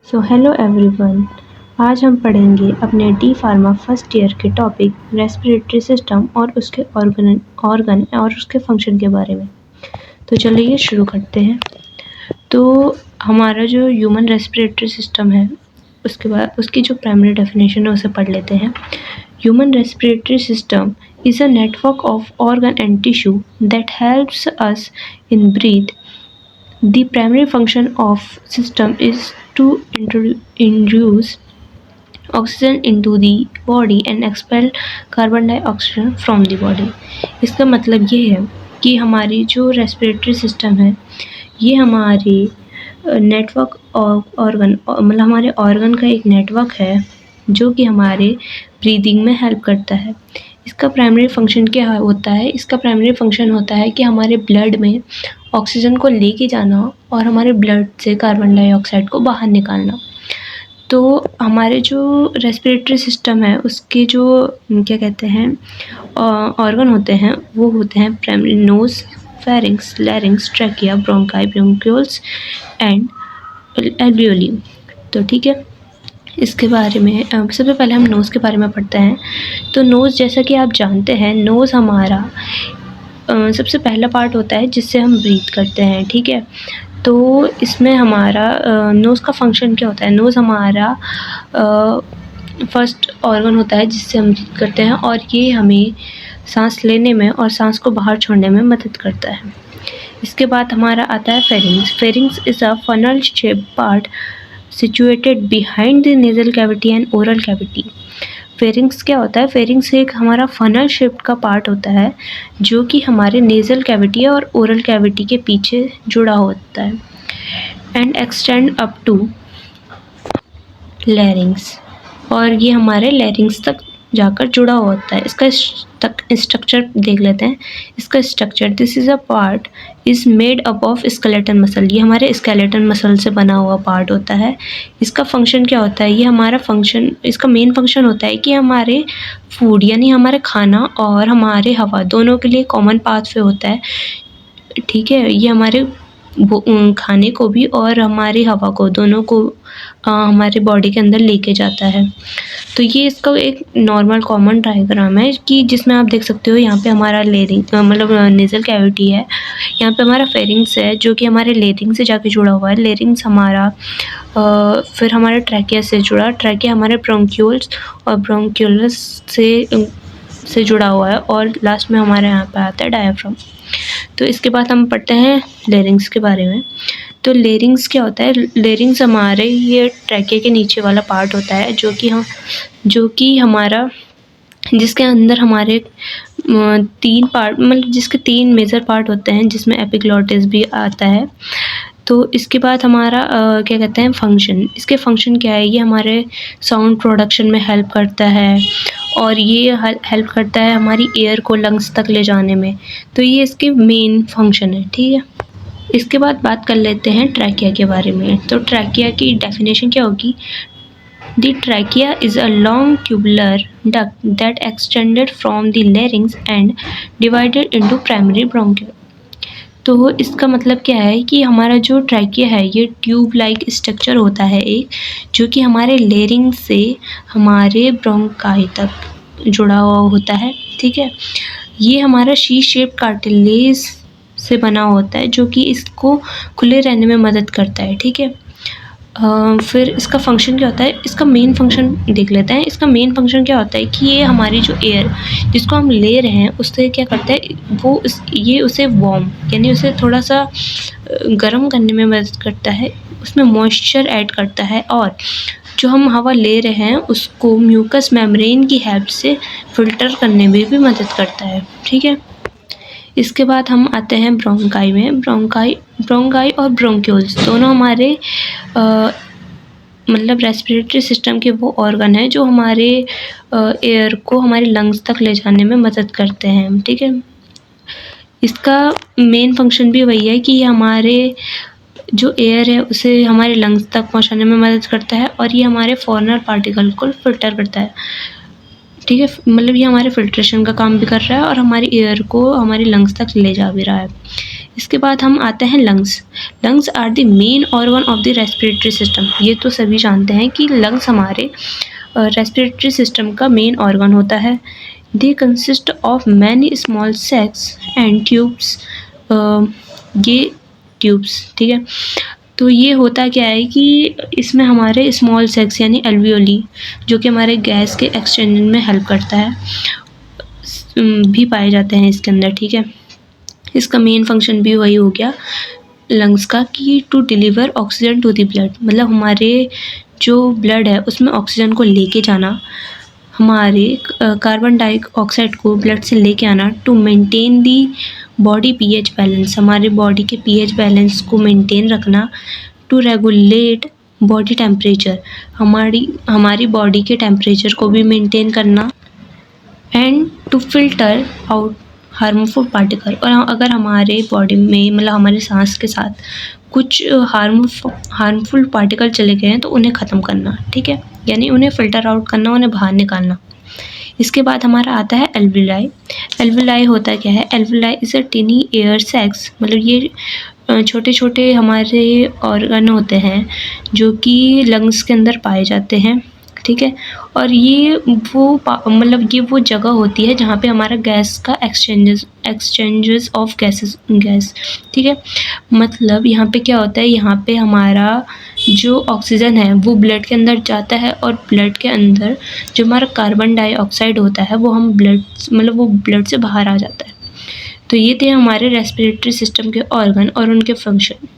Hello everyone. आज हम पढ़ेंगे अपने डी फार्मा फर्स्ट ईयर के टॉपिक रेस्पिरेटरी सिस्टम और उसके ऑर्गन और उसके फंक्शन के बारे में। तो चलिए शुरू करते हैं। तो हमारा जो ह्यूमन रेस्पिरेटरी सिस्टम है उसके बाद उसकी जो प्राइमरी डेफिनेशन है उसे पढ़ लेते हैं। Human respiratory system is a network of organ and tissue that helps us in breathe. The primary function of system is to induce oxygen into the body and expel carbon dioxide from the body. इसका मतलब ये है कि हमारी जो respiratory system है ये हमारे नेटवर्क ऑर्गन मतलब हमारे ऑर्गन का एक नेटवर्क है जो कि हमारे ब्रीदिंग में हेल्प करता है। इसका प्राइमरी फंक्शन क्या होता है? इसका प्राइमरी फंक्शन होता है कि हमारे ब्लड में ऑक्सीजन को लेके जाना और हमारे ब्लड से कार्बन डाइऑक्साइड को बाहर निकालना। तो हमारे जो रेस्पिरेटरी सिस्टम है उसके जो क्या कहते हैं ऑर्गन होते हैं वो होते हैं primary nose, pharynx, larynx, trachea, bronchi, bronchioles and alveoli. तो ठीक है, इसके बारे में सबसे पहले हम नोज़ के बारे में पढ़ते हैं। तो नोज़ जैसा कि आप जानते हैं, नोज़ हमारा सबसे पहला पार्ट होता है जिससे हम ब्रीथ करते हैं। ठीक है, तो इसमें हमारा नोज़ का फंक्शन क्या होता है? नोज़ हमारा फर्स्ट ऑर्गन होता है जिससे हम ब्रीथ करते हैं और ये हमें सांस लेने में और सांस को बाहर छोड़ने में मदद करता है। इसके बाद हमारा आता है pharynx. Pharynx is a funnel shape part situated behind the nasal cavity and oral cavity. Pharynx क्या होता है? फेरिंग्स एक हमारा फनल शेप का पार्ट होता है जो कि हमारे नेज़ल कैविटी और ओरल कैविटी के पीछे जुड़ा होता है and extend up to larynx, और ये हमारे लैरिंग्स तक जाकर जुड़ा होता है। इसका स्ट्रक्चर देख लेते हैं। इसका structure, this is a part is made up of skeleton muscle. ये हमारे स्केलेटन मसल से बना हुआ पार्ट होता है। इसका फंक्शन क्या होता है? ये हमारा फंक्शन, इसका मेन फंक्शन होता है कि हमारे फूड यानी हमारे खाना और हमारे हवा दोनों के लिए कॉमन पाथवे होता है। ठीक है, ये हमारे खाने को भी और हमारी हवा को दोनों को हमारे बॉडी के अंदर लेके जाता है। तो ये इसका एक नॉर्मल कॉमन डायग्राम है कि जिसमें आप देख सकते हो यहाँ पे हमारा लेरिंग मतलब नेज़ल कैविटी है, यहाँ पे हमारा फेरिंग्स है जो कि हमारे लेरिंग से जाके जुड़ा हुआ है। लेरिंग्स हमारा फिर हमारे ट्रैकिया से जुड़ा, ट्रैकिया हमारे ब्रोंक्यूल्स और ब्रोंक्यूलस से जुड़ा हुआ है और लास्ट में हमारे यहाँ पे आता है डायाफ्राम। तो इसके बाद हम पढ़ते हैं लेरिंग्स के बारे में। तो लेरिंग्स क्या होता है? लेरिंग्स हमारे ये ट्रैकिया के नीचे वाला पार्ट होता है जो कि हमारा जिसके अंदर हमारे 3 पार्ट मतलब जिसके 3 मेजर पार्ट होते हैं जिसमें एपिग्लॉटिस भी आता है। तो इसके बाद हमारा क्या कहते हैं फंक्शन। इसके फंक्शन क्या है? ये हमारे साउंड प्रोडक्शन में हेल्प करता है और ये हेल्प करता है हमारी एयर को लंग्स तक ले जाने में। तो ये इसके मेन फंक्शन है। ठीक है, इसके बाद बात कर लेते हैं ट्रैकिया के बारे में। तो ट्रैकिया की डेफिनेशन क्या होगी? The trachea is a long tubular duct that extended from the larynx and divided into primary bronchi. तो इसका मतलब क्या है कि हमारा जो ट्रैकिया है ये ट्यूब लाइक स्ट्रक्चर होता है एक, जो कि हमारे लेरिंग्स से हमारे ब्रोंकाई तक जुड़ा हुआ होता है। ठीक है, ये हमारा शी शेप कार्टिलेज से बना होता है जो कि इसको खुले रहने में मदद करता है। ठीक है, फिर इसका फंक्शन क्या होता है? इसका मेन फंक्शन देख लेते हैं। इसका मेन फंक्शन क्या होता है कि ये हमारी जो एयर जिसको हम ले रहे हैं उससे क्या करता है, वो ये उसे वार्म यानी उसे थोड़ा सा गर्म करने में मदद करता है, उसमें मॉइस्चर ऐड करता है और जो हम हवा ले रहे हैं उसको म्यूकस मेम्ब्रेन की हेल्प से फिल्टर करने में भी मदद करता है। ठीक है, इसके बाद हम आते हैं ब्रोंकाई में। ब्रोंकाई और ब्रोंक्यूल्स दोनों हमारे मतलब रेस्पिरेटरी सिस्टम के वो ऑर्गन है जो हमारे एयर को हमारे लंग्स तक ले जाने में मदद करते हैं। ठीक है, इसका मेन फंक्शन भी वही है कि ये हमारे जो एयर है उसे हमारे लंग्स तक पहुंचाने में मदद करता है और ये हमारे फॉरेनर पार्टिकल को फिल्टर करता है। ठीक है, मतलब ये हमारे फिल्ट्रेशन का काम भी कर रहा है और हमारी एयर को हमारी लंग्स तक ले जा भी रहा है। इसके बाद हम आते हैं lungs. Lungs are the main organ of the respiratory system. ये तो सभी जानते हैं कि लंग्स हमारे रेस्पिरेटरी सिस्टम का मेन ऑर्गन होता है। They consist of many small sacs and tubes. ये ट्यूब्स, ठीक है, तो ये होता क्या है कि इसमें हमारे स्मॉल सैक्स यानी एल्वियोली, जो कि हमारे गैस के एक्सचेंज में हेल्प करता है, भी पाए जाते हैं इसके अंदर, ठीक है। इसका मेन फंक्शन भी वही हो गया लंग्स का कि to deliver oxygen to the blood, मतलब हमारे जो ब्लड है उसमें ऑक्सीजन को लेके जाना, हमारे कार्बन डाइऑक्साइड को ब्लड से लेके आना, to maintain the body pH balance, हमारे बॉडी के पीएच बैलेंस को मेंटेन रखना, टू रेगुलेट बॉडी टेम्परेचर, हमारी बॉडी के टेम्परेचर को भी मेंटेन करना, and to filter out harmful particle, और अगर हमारे बॉडी में मतलब हमारे सांस के साथ कुछ हार्मफुल पार्टिकल चले गए हैं तो उन्हें ख़त्म करना, ठीक है, यानी उन्हें फ़िल्टर आउट करना, उन्हें बाहर निकालना। इसके बाद हमारा आता है एल्विलाई। एल्विलाई होता क्या है? Alveoli is a टिनी air sacs, मतलब ये छोटे छोटे हमारे ऑर्गन होते हैं जो कि लंग्स के अंदर पाए जाते हैं, ठीक है, और ये मतलब ये वो जगह होती है जहाँ पे हमारा गैस का एक्सचेंजेस ऑफ गैस, ठीक है, मतलब यहाँ पे क्या होता है, यहाँ पे हमारा जो ऑक्सीजन है वो ब्लड के अंदर जाता है और ब्लड के अंदर जो हमारा कार्बन डाइऑक्साइड होता है वो वो ब्लड से बाहर आ जाता है। तो ये थे हमारे रेस्पिरेटरी सिस्टम के ऑर्गन और उनके फंक्शन।